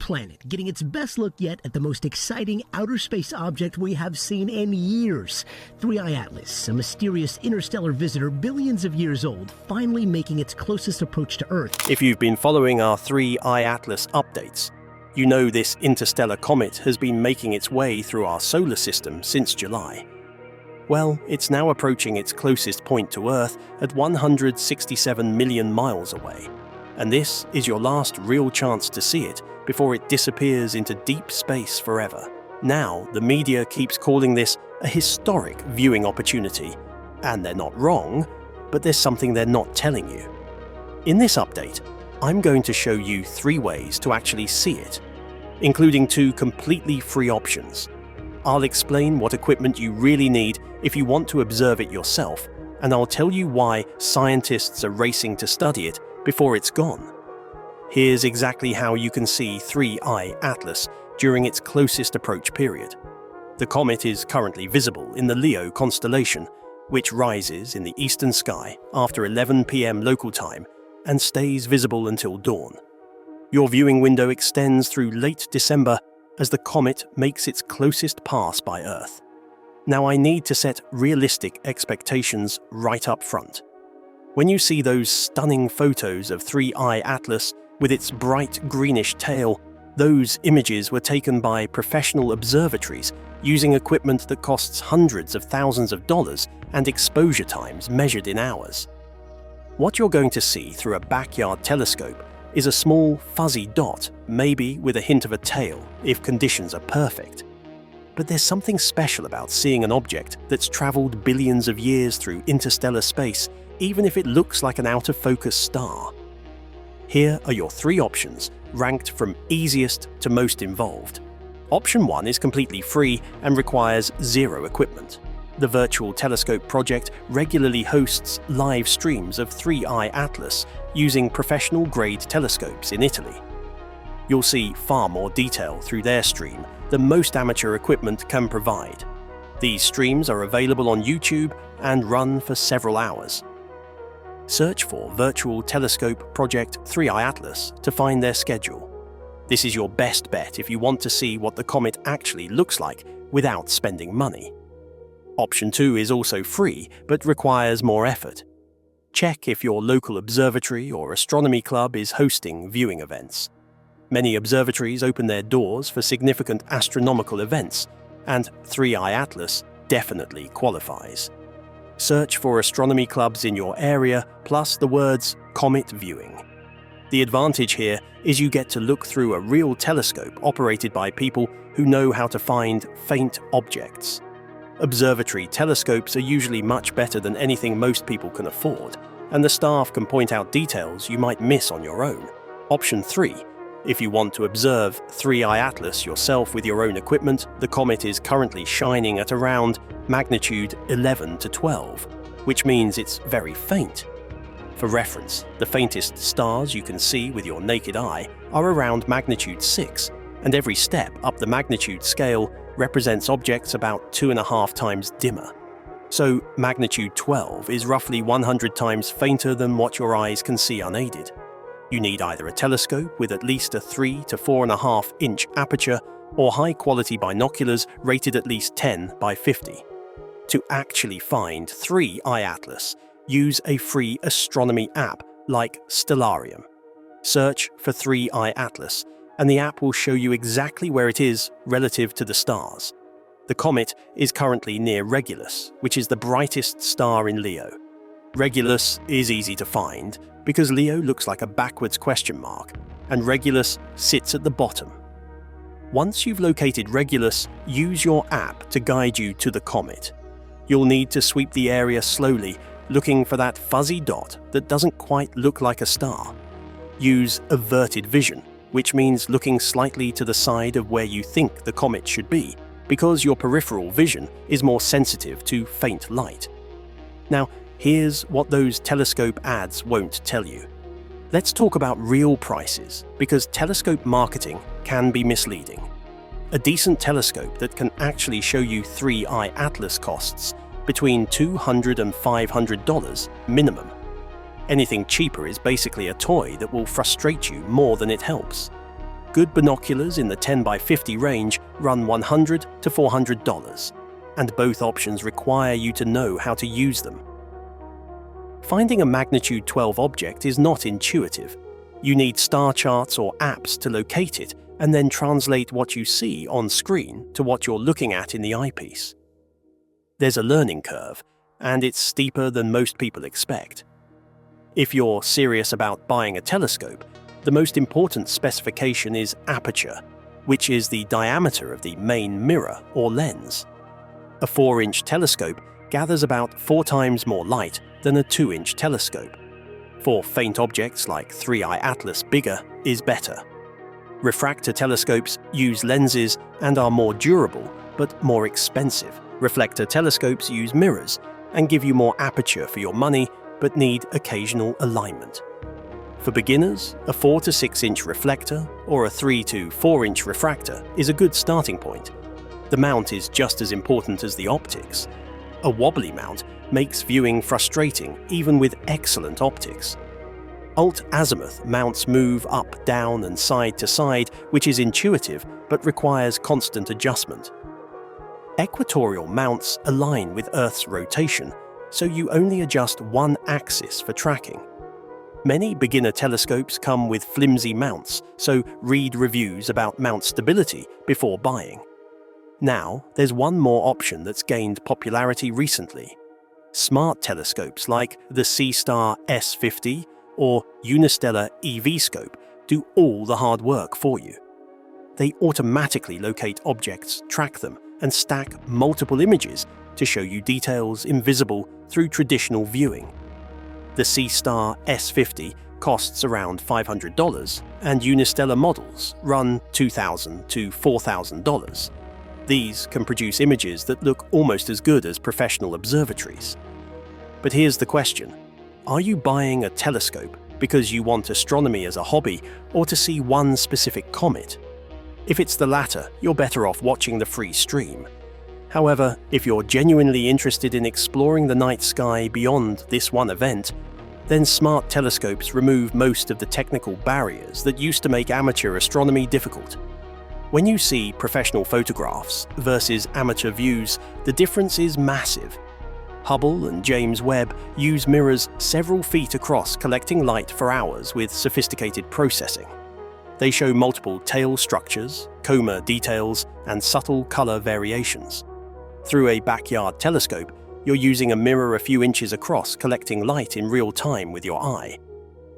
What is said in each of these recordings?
planet, getting its best look yet at the most exciting outer space object we have seen in years. 3i Atlas, a mysterious interstellar visitor billions of years old, finally making its closest approach to Earth. If you've been following our 3i Atlas updates, you know this interstellar comet has been making its way through our solar system since July. Well, it's now approaching its closest point to Earth at 167 million miles away. And this is your last real chance to see it before it disappears into deep space forever. Now, the media keeps calling this a historic viewing opportunity. And they're not wrong, but there's something they're not telling you. In this update, I'm going to show you 3 ways to actually see it, including 2 completely free options. I'll explain what equipment you really need if you want to observe it yourself, and I'll tell you why scientists are racing to study it before it's gone. Here's exactly how you can see 3i Atlas during its closest approach period. The comet is currently visible in the Leo constellation, which rises in the eastern sky after 11 p.m. local time and stays visible until dawn. Your viewing window extends through late December as the comet makes its closest pass by Earth. Now, I need to set realistic expectations right up front. When you see those stunning photos of 3i Atlas with its bright greenish tail, those images were taken by professional observatories using equipment that costs hundreds of thousands of dollars and exposure times measured in hours. What you're going to see through a backyard telescope is a small, fuzzy dot, maybe with a hint of a tail if conditions are perfect. But there's something special about seeing an object that's traveled billions of years through interstellar space, even if it looks like an out-of-focus star. Here are your 3 options, ranked from easiest to most involved. Option 1 is completely free and requires 0 equipment. The Virtual Telescope project regularly hosts live streams of 3i Atlas using professional-grade telescopes in Italy. You'll see far more detail through their stream than most amateur equipment can provide. These streams are available on YouTube and run for several hours. Search for Virtual Telescope Project 3i Atlas to find their schedule. This is your best bet if you want to see what the comet actually looks like without spending money. Option 2 is also free, but requires more effort. Check if your local observatory or astronomy club is hosting viewing events. Many observatories open their doors for significant astronomical events, and 3i Atlas definitely qualifies. Search for astronomy clubs in your area, plus the words comet viewing. The advantage here is you get to look through a real telescope operated by people who know how to find faint objects. Observatory telescopes are usually much better than anything most people can afford, and the staff can point out details you might miss on your own. Option 3. If you want to observe 3i Atlas yourself with your own equipment, the comet is currently shining at around magnitude 11 to 12, which means it's very faint. For reference, the faintest stars you can see with your naked eye are around magnitude 6, and every step up the magnitude scale represents objects about 2.5 times dimmer. So magnitude 12 is roughly 100 times fainter than what your eyes can see unaided. You need either a telescope with at least a 3 to 4.5 inch aperture or high-quality binoculars rated at least 10 by 50. To actually find 3i Atlas, use a free astronomy app like Stellarium. Search for 3i Atlas, and the app will show you exactly where it is relative to the stars. The comet is currently near Regulus, which is the brightest star in Leo. Regulus is easy to find because Leo looks like a backwards question mark, and Regulus sits at the bottom. Once you've located Regulus, use your app to guide you to the comet. You'll need to sweep the area slowly, looking for that fuzzy dot that doesn't quite look like a star. Use averted vision, which means looking slightly to the side of where you think the comet should be, because your peripheral vision is more sensitive to faint light. Now, here's what those telescope ads won't tell you. Let's talk about real prices, because telescope marketing can be misleading. A decent telescope that can actually show you 3i Atlas costs between $200 and $500 minimum. Anything cheaper is basically a toy that will frustrate you more than it helps. good binoculars in the 10 by 50 range run $100 to $400, and both options require you to know how to use them. Finding a magnitude 12 object is not intuitive. You need star charts or apps to locate it and then translate what you see on screen to what you're looking at in the eyepiece. There's a learning curve, and it's steeper than most people expect. If you're serious about buying a telescope, the most important specification is aperture, which is the diameter of the main mirror or lens. A 4-inch telescope gathers about 4 times more light than a 2-inch telescope. For faint objects like 3i Atlas, bigger is better. Refractor telescopes use lenses and are more durable but more expensive. Reflector telescopes use mirrors and give you more aperture for your money but need occasional alignment. For beginners, a 4 to 6-inch reflector or a 3 to 4-inch refractor is a good starting point. The mount is just as important as the optics. A wobbly mount makes viewing frustrating even with excellent optics. Alt-azimuth mounts move up, down, and side to side, which is intuitive but requires constant adjustment. Equatorial mounts align with Earth's rotation, so you only adjust one axis for tracking. Many beginner telescopes come with flimsy mounts, so read reviews about mount stability before buying. Now, there's one more option that's gained popularity recently. Smart telescopes like the C-Star S50 or Interstellar EV scope do all the hard work for you. They automatically locate objects, track them, and stack multiple images to show you details invisible through traditional viewing. The C-Star S50 costs around $500, and Interstellar models run $2,000 to $4,000. These can produce images that look almost as good as professional observatories. But here's the question: are you buying a telescope because you want astronomy as a hobby or to see one specific comet? If it's the latter, you're better off watching the free stream. However, if you're genuinely interested in exploring the night sky beyond this one event, then smart telescopes remove most of the technical barriers that used to make amateur astronomy difficult. When you see professional photographs versus amateur views, the difference is massive. Hubble and James Webb use mirrors several feet across, collecting light for hours with sophisticated processing. They show multiple tail structures, coma details, and subtle color variations. Through a backyard telescope, you're using a mirror a few inches across, collecting light in real time with your eye.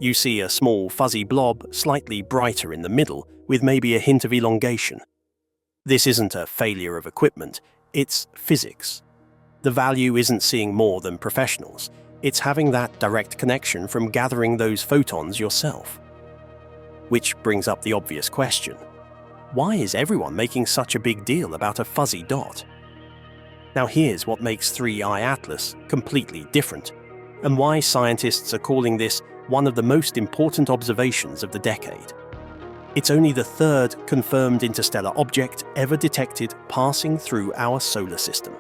You see a small fuzzy blob slightly brighter in the middle, with maybe a hint of elongation. This isn't a failure of equipment, it's physics. The value isn't seeing more than professionals, it's having that direct connection from gathering those photons yourself. Which brings up the obvious question: why is everyone making such a big deal about a fuzzy dot? Now here's what makes 3i Atlas completely different, and why scientists are calling this one of the most important observations of the decade. It's only the third confirmed interstellar object ever detected passing through our solar system.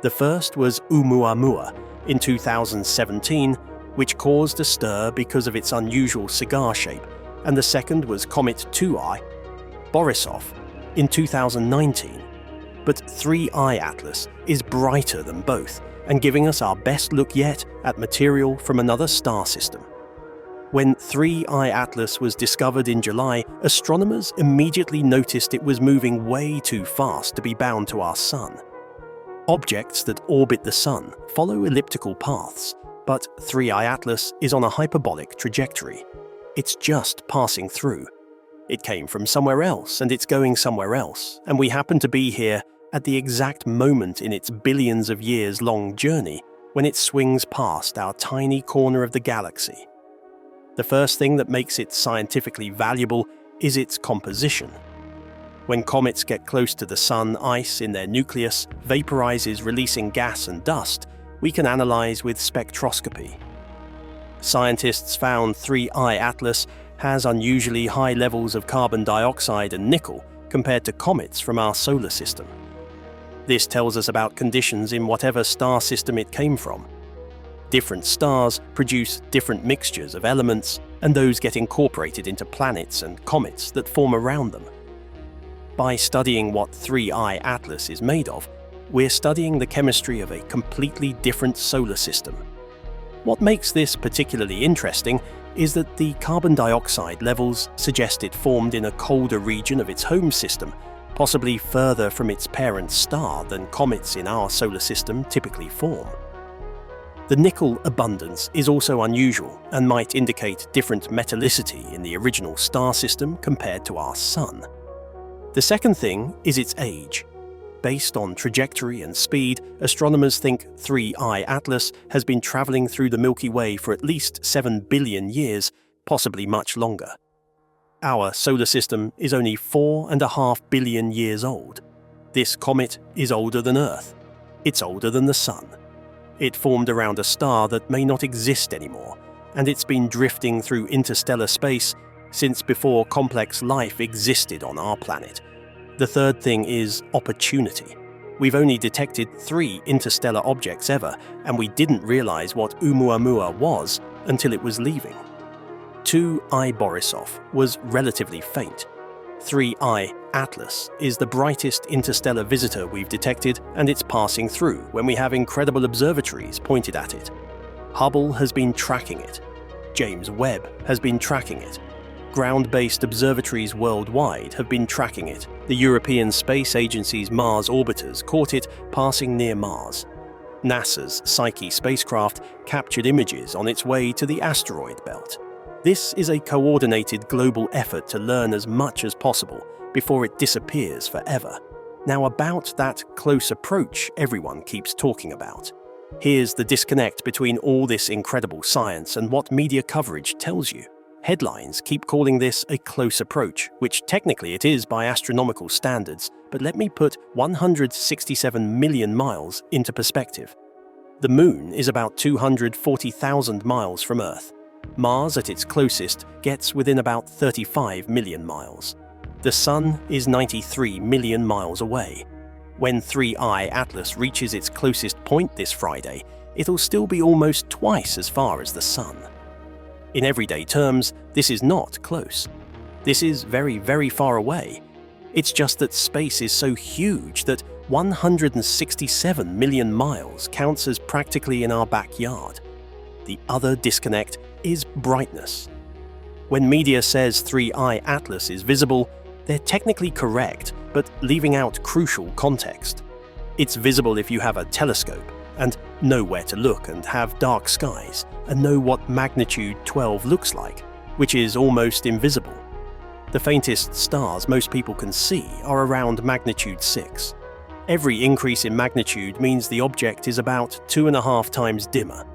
The first was Oumuamua in 2017, which caused a stir because of its unusual cigar shape, and the second was Comet 2i, Borisov, in 2019. But 3i Atlas is brighter than both, and giving us our best look yet at material from another star system. When 3i Atlas was discovered in July, astronomers immediately noticed it was moving way too fast to be bound to our sun. Objects that orbit the sun follow elliptical paths, but 3i Atlas is on a hyperbolic trajectory. It's just passing through. It came from somewhere else, and it's going somewhere else, and we happen to be here at the exact moment in its billions of years long journey when it swings past our tiny corner of the galaxy. The first thing that makes it scientifically valuable is its composition. When comets get close to the sun, ice in their nucleus vaporizes, releasing gas and dust we can analyze with spectroscopy. Scientists found 3i Atlas has unusually high levels of carbon dioxide and nickel compared to comets from our solar system. This tells us about conditions in whatever star system it came from. Different stars produce different mixtures of elements, and those get incorporated into planets and comets that form around them. By studying what 3I Atlas is made of, we're studying the chemistry of a completely different solar system. What makes this particularly interesting is that the carbon dioxide levels suggest it formed in a colder region of its home system, possibly further from its parent star than comets in our solar system typically form. The nickel abundance is also unusual and might indicate different metallicity in the original star system compared to our Sun. The second thing is its age. Based on trajectory and speed, astronomers think 3I Atlas has been traveling through the Milky Way for at least 7 billion years, possibly much longer. Our solar system is only 4.5 billion years old. This comet is older than Earth. It's older than the Sun. It formed around a star that may not exist anymore, and it's been drifting through interstellar space since before complex life existed on our planet. The third thing is opportunity. We've only detected 3 interstellar objects ever, and we didn't realize what Oumuamua was until it was leaving. 2I Borisov was relatively faint. 3I Atlas is the brightest interstellar visitor we've detected, and it's passing through when we have incredible observatories pointed at it. Hubble has been tracking it. James Webb has been tracking it. Ground-based observatories worldwide have been tracking it. The European Space Agency's Mars orbiters caught it passing near Mars. NASA's Psyche spacecraft captured images on its way to the asteroid belt. This is a coordinated global effort to learn as much as possible before it disappears forever. Now, about that close approach everyone keeps talking about. Here's the disconnect between all this incredible science and what media coverage tells you. Headlines keep calling this a close approach, which technically it is by astronomical standards, but let me put 167 million miles into perspective. The Moon is about 240,000 miles from Earth. Mars, at its closest, gets within about 35 million miles. The Sun is 93 million miles away. When 3I Atlas reaches its closest point this Friday, it'll still be almost twice as far as the Sun. In everyday terms, this is not close. This is very, very far away. It's just that space is so huge that 167 million miles counts as practically in our backyard. The other disconnect is brightness. When media says 3I Atlas is visible, they're technically correct, but leaving out crucial context. It's visible if you have a telescope and know where to look and have dark skies and know what magnitude 12 looks like, which is almost invisible. The faintest stars most people can see are around magnitude 6. Every increase in magnitude means the object is about 2.5 times dimmer.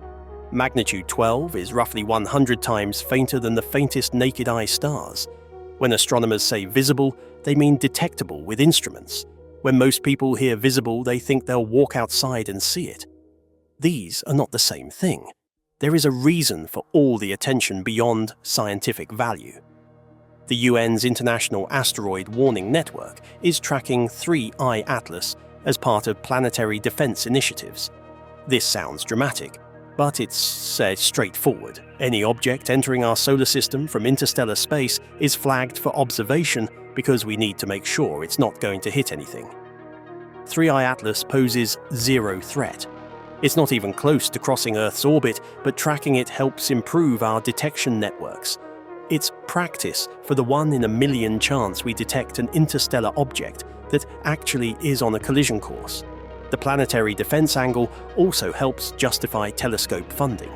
Magnitude 12 is roughly 100 times fainter than the faintest naked eye stars. When astronomers say visible, they mean detectable with instruments. When most people hear visible, they think they'll walk outside and see it. These are not the same thing. There is a reason for all the attention beyond scientific value. The UN's International Asteroid Warning Network is tracking 3I Atlas as part of planetary defense initiatives. This sounds dramatic, but it's straightforward. Any object entering our solar system from interstellar space is flagged for observation because we need to make sure it's not going to hit anything. 3I Atlas poses zero threat. It's not even close to crossing Earth's orbit, but tracking it helps improve our detection networks. It's practice for the 1 in a million chance we detect an interstellar object that actually is on a collision course. The planetary defense angle also helps justify telescope funding.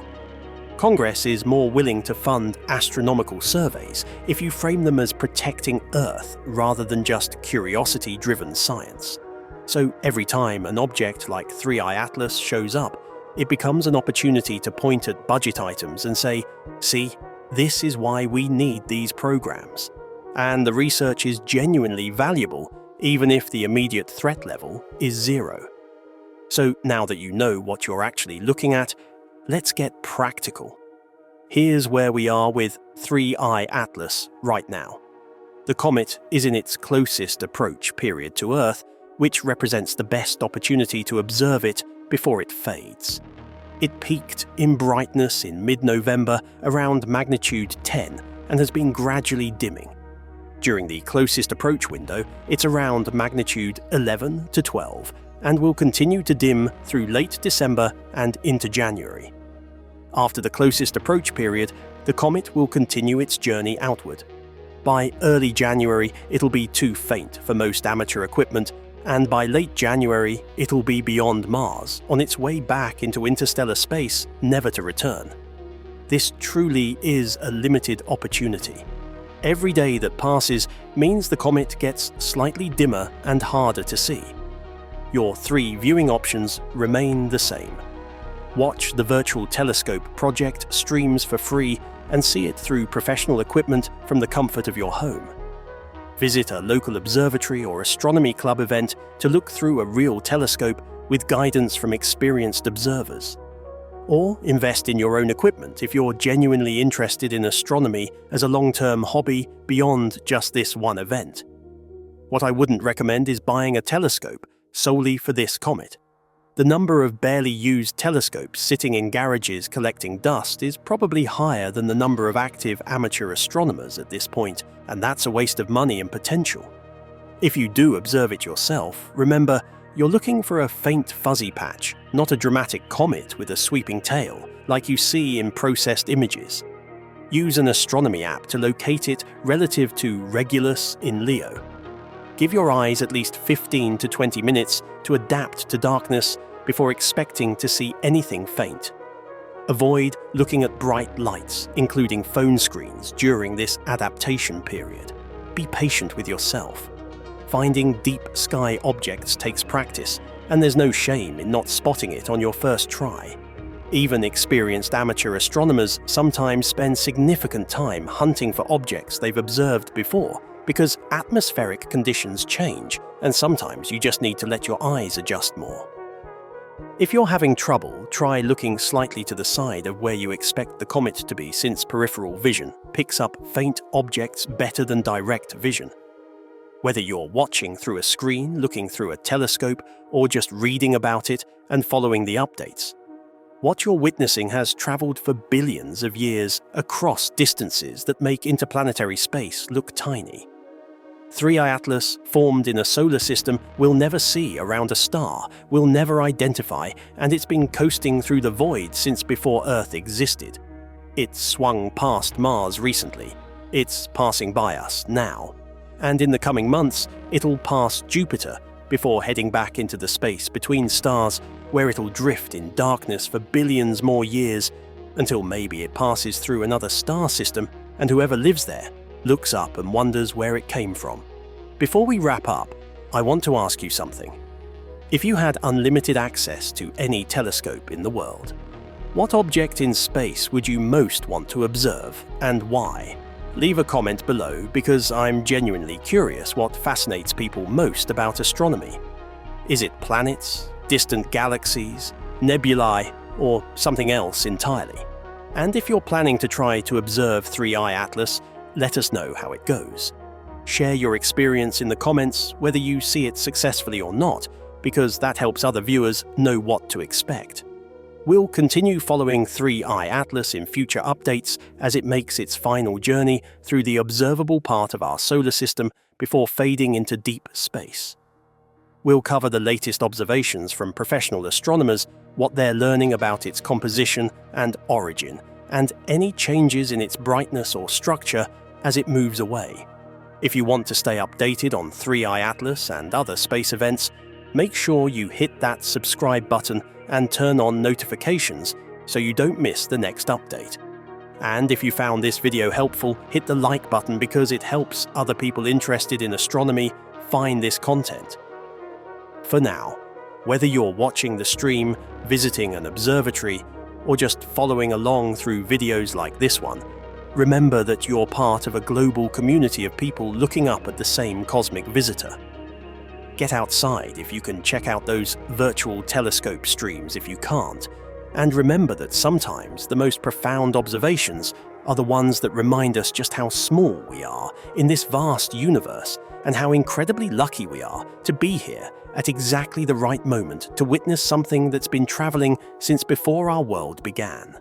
Congress is more willing to fund astronomical surveys if you frame them as protecting Earth rather than just curiosity-driven science. So every time an object like 3I Atlas shows up, it becomes an opportunity to point at budget items and say, see, this is why we need these programs. And the research is genuinely valuable, even if the immediate threat level is 0. So now that you know what you're actually looking at, let's get practical. Here's where we are with 3I Atlas right now. The comet is in its closest approach period to Earth, which represents the best opportunity to observe it before it fades. It peaked in brightness in mid-November around magnitude 10 and has been gradually dimming. During the closest approach window, it's around magnitude 11 to 12 and will continue to dim through late December and into January. After the closest approach period, the comet will continue its journey outward. By early January, it'll be too faint for most amateur equipment, and by late January, it'll be beyond Mars, on its way back into interstellar space, never to return. This truly is a limited opportunity. Every day that passes means the comet gets slightly dimmer and harder to see. Your 3 viewing options remain the same. Watch the Virtual Telescope project streams for free and see it through professional equipment from the comfort of your home. Visit a local observatory or astronomy club event to look through a real telescope with guidance from experienced observers. Or invest in your own equipment if you're genuinely interested in astronomy as a long-term hobby beyond just this one event. What I wouldn't recommend is buying a telescope solely for this comet. The number of barely used telescopes sitting in garages collecting dust is probably higher than the number of active amateur astronomers at this point, and that's a waste of money and potential. If you do observe it yourself, remember, you're looking for a faint fuzzy patch, not a dramatic comet with a sweeping tail, like you see in processed images. Use an astronomy app to locate it relative to Regulus in Leo. Give your eyes at least 15 to 20 minutes to adapt to darkness before expecting to see anything faint. Avoid looking at bright lights, including phone screens, during this adaptation period. Be patient with yourself. Finding deep sky objects takes practice, and there's no shame in not spotting it on your first try. Even experienced amateur astronomers sometimes spend significant time hunting for objects they've observed before, because atmospheric conditions change, and sometimes you just need to let your eyes adjust more. If you're having trouble, try looking slightly to the side of where you expect the comet to be, since peripheral vision picks up faint objects better than direct vision. Whether you're watching through a screen, looking through a telescope, or just reading about it and following the updates, what you're witnessing has traveled for billions of years across distances that make interplanetary space look tiny. 3I Atlas, formed in a solar system we'll never see around a star, we'll never identify, and it's been coasting through the void since before Earth existed. It swung past Mars recently. It's passing by us now. And in the coming months, it'll pass Jupiter before heading back into the space between stars, where it'll drift in darkness for billions more years, until maybe it passes through another star system, and whoever lives there looks up and wonders where it came from. Before we wrap up, I want to ask you something. If you had unlimited access to any telescope in the world, what object in space would you most want to observe, and why? Leave a comment below, because I'm genuinely curious what fascinates people most about astronomy. Is it planets, distant galaxies, nebulae, or something else entirely? And if you're planning to try to observe 3I Atlas, let us know how it goes. Share your experience in the comments, whether you see it successfully or not, because that helps other viewers know what to expect. We'll continue following 3I Atlas in future updates as it makes its final journey through the observable part of our solar system before fading into deep space. We'll cover the latest observations from professional astronomers, what they're learning about its composition and origin, and any changes in its brightness or structure as it moves away. If you want to stay updated on 3I Atlas and other space events, make sure you hit that subscribe button and turn on notifications so you don't miss the next update. And if you found this video helpful, hit the like button, because it helps other people interested in astronomy find this content. For now, whether you're watching the stream, visiting an observatory, or just following along through videos like this one, remember that you're part of a global community of people looking up at the same cosmic visitor. Get outside if you can check out those virtual telescope streams if you can't, and remember that sometimes the most profound observations are the ones that remind us just how small we are in this vast universe and how incredibly lucky we are to be here at exactly the right moment to witness something that's been traveling since before our world began.